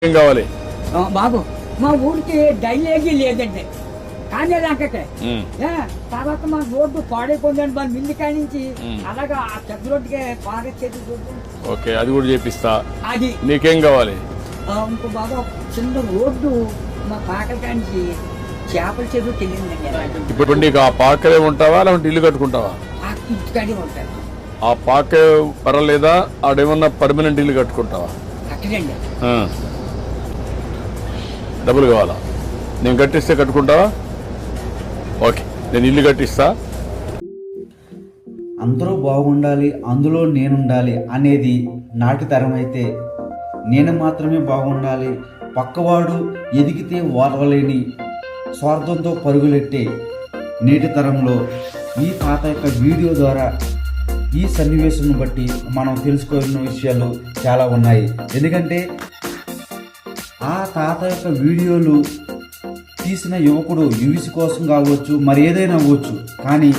ఏం కావాలి బాబు మా ఊరికి డ్రైనేజీ లేదండి కానీ లంకకే తర్వాత మా రోడ్డు పాడైపోయిందండి మన మిల్లికాయ నుంచి అలాగా ఆ పెద్ద రోడ్డుకే బాగా చేతి రోడ్డు ఓకే అది కూడా చేపిస్తా. అది నీకేం కావాలి? ఇంకో బాబా చిన్న రోడ్డు మా పాకలకాయ నుంచి చేపల చెరువు తెలియదండి. ఇప్పుడు నీకు ఆ పాకలే ఉంటావా లేదంటే ఇల్లు కట్టుకుంటావా? ఆ ఇంటికాడే ఉంటాను. ఆ పాక పర్వాలేదా? ఆడేమన్నా పర్మనెంట్ ఇల్లు కట్టుకుంటావా? అక్కడండి డబ్బులు కావాలా? నేను కట్టిస్తే కట్టుకుంటావా? ఓకే నేను ఇల్లు కట్టిస్తా. అందరూ బాగుండాలి, అందులో నేనుండాలి అనేది నాటి తరం అయితే, నేను మాత్రమే బాగుండాలి, పక్కవాడు ఎదిగితే ఓర్వలేని స్వార్థంతో పరుగులెట్టే నేటి తరంలో ఈ తాత యొక్క వీడియో ద్వారా ఈ సన్నివేశం బట్టి మనం తెలుసుకోవాల్సిన విషయాలు చాలా ఉన్నాయి. ఎందుకంటే ఆ తాత యొక్క వీడియోలు తీసిన యువకుడు యూస్ కోసం కావచ్చు, మరి ఏదైనా అవ్వచ్చు, కానీ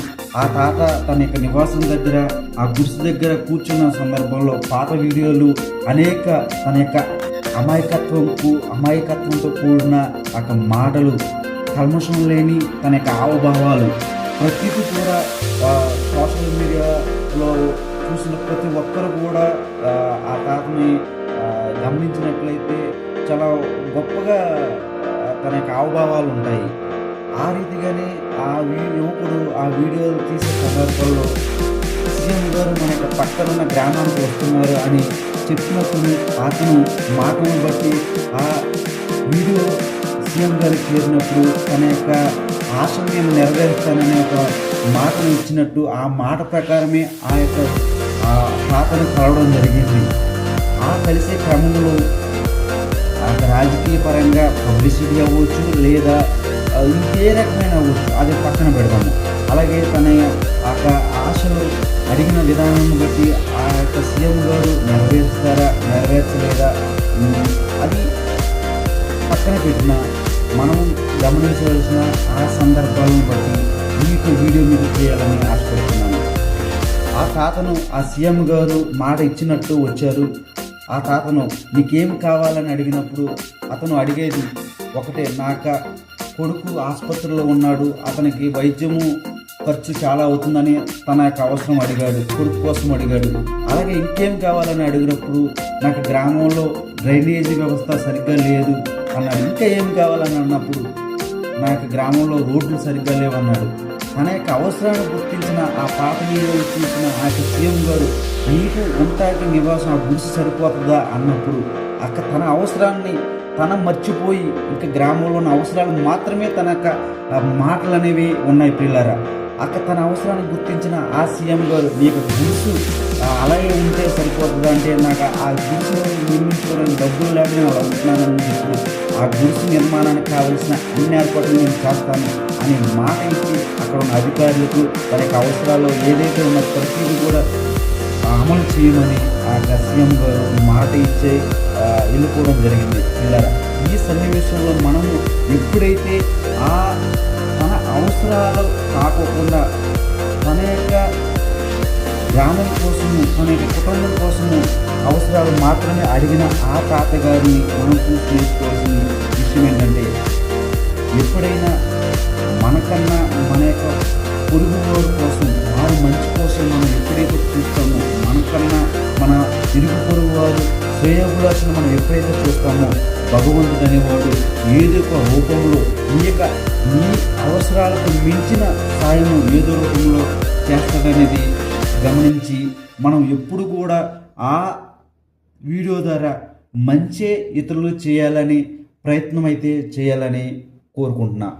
ఆ తాత తన యొక్క నివాసం దగ్గర ఆ గుడిసె దగ్గర కూర్చున్న సందర్భంలో పాత వీడియోలు అనేక తన యొక్క అమాయకత్వంతో కూడిన ఒక మాటలు, కల్మషం లేని తన యొక్క హావభావాలు ప్రతిదీ కూడా సోషల్ మీడియాలో చూసిన ప్రతి ఒక్కరు కూడా ఆ తాతని గమనించినట్లయితే చాలా గొప్పగా తన యొక్క హావభావాలు ఉంటాయి. ఆ రీతిగానే ఆ యువకుడు ఆ వీడియోలు తీసే సందర్భంలో సీఎం గారు మన యొక్క పక్కనున్న గ్రామానికి వస్తున్నారు అని చెప్పినప్పుడు అతను మాటను బట్టి ఆ వీడియో సీఎం గారికి చేరినప్పుడు తన యొక్క ఆశను నేను నెరవేరుస్తాననే ఒక మాటను ఇచ్చినట్టు ఆ మాట ప్రకారమే ఆ యొక్క తాతను కలవడం జరిగింది. ఆ కలిసే క్రమంలో రాజకీయ పరంగా పబ్లిసిటీ అవ్వచ్చు, లేదా ఇంకే రకమైన అవ్వచ్చు, అది పక్కన పెడతాము. అలాగే తన యొక్క ఆశలు అడిగిన విధానాన్ని బట్టి ఆ యొక్క సీఎం గారు నెరవేర్చలేదా అది పక్కన పెట్టిన మనం గమనించవలసిన ఆ సందర్భాలను బట్టి మీకు వీడియో మీకు చేయాలని ఆశపడుతున్నాను. ఆ తాతను ఆ సీఎం గారు మాట ఇచ్చినట్టు వచ్చారు. ఆ తాతను నీకేం కావాలని అడిగినప్పుడు అతను అడిగేది ఒకటే, నాక కొడుకు ఆసుపత్రిలో ఉన్నాడు, అతనికి వైద్యము ఖర్చు చాలా అవుతుందని తన యొక్క అవసరం అడిగాడు, కొడుకు కోసం అడిగాడు. అలాగే ఇంకేం కావాలని అడిగినప్పుడు నాకు గ్రామంలో డ్రైనేజీ వ్యవస్థ సరిగ్గా లేదు అన్నాడు. ఇంకా ఏం కావాలని అన్నప్పుడు నాకు గ్రామంలో రోడ్లు సరిగ్గా లేవన్నాడు. తన యొక్క అవసరాన్ని గుర్తించిన ఆ పాత వీడియోలు చూసిన ఆ యొక్క సీఎం గారు నీకు ఉంటాకి నివాసం ఆ గుడిసె సరిపోతుందా అన్నప్పుడు తన అవసరాన్ని తన మర్చిపోయి ఇంకా గ్రామంలో ఉన్న అవసరాలు మాత్రమే తన యొక్క మాటలు అనేవి ఉన్నాయి పిల్లరా. తన అవసరాన్ని గుర్తించిన ఆ సీఎం గారు నీకు గుడిసు అలాగే ఉంటే సరిపోతుందా అంటే, నాకు ఆ గుడిసు నిర్మించుకోవడానికి డబ్బులు లేక నేను అడుగుతున్నానని చెప్పి ఆ గుడిసు నిర్మాణానికి కావలసిన అన్ని ఏర్పాట్లు నేను చేస్తాను అని మాట ఇచ్చి అక్కడ ఉన్న అధికారులకు తన యొక్క అవసరాలు ఏదైతే ఉన్న ప్రతిదీ కూడా అమలు చేయమని ఆ సీఎం గారు మాట ఇచ్చే వెళ్ళిపోవడం జరిగింది. పిల్లరా, ఈ సన్నివేశంలో మనము ఎప్పుడైతే తన అవసరాలు కాకుండా తన యొక్క గ్రామం కోసము, తన యొక్క కుటుంబం కోసము అవసరాలు మాత్రమే అడిగిన ఆ తాతగారిని మనం చూసి నేర్చుకోవాల్సిన విషయం ఏంటంటే, ఎప్పుడైనా మనకన్నా మన యొక్క పొరుగు వారి కోసం, వారి మంచి కోసం మనం ఎప్పుడైతే చూస్తామో, మనకన్నా మన ఇరుగు పొరుగు వారు శ్రేయోభిలాషను మనం ఎప్పుడైతే చూస్తామో, భగవంతుడు అనేవాడు ఏదో ఒక రూపంలో నీ అవసరాలకు మించిన సాయం ఏదో రూపంలో చేస్తాడనేది గమనించి మనం ఎప్పుడు కూడా ఆ వీడియో ద్వారా మంచే ఇతరులు చేయాలని ప్రయత్నం అయితే చేయాలని కోరుకుంటున్నా.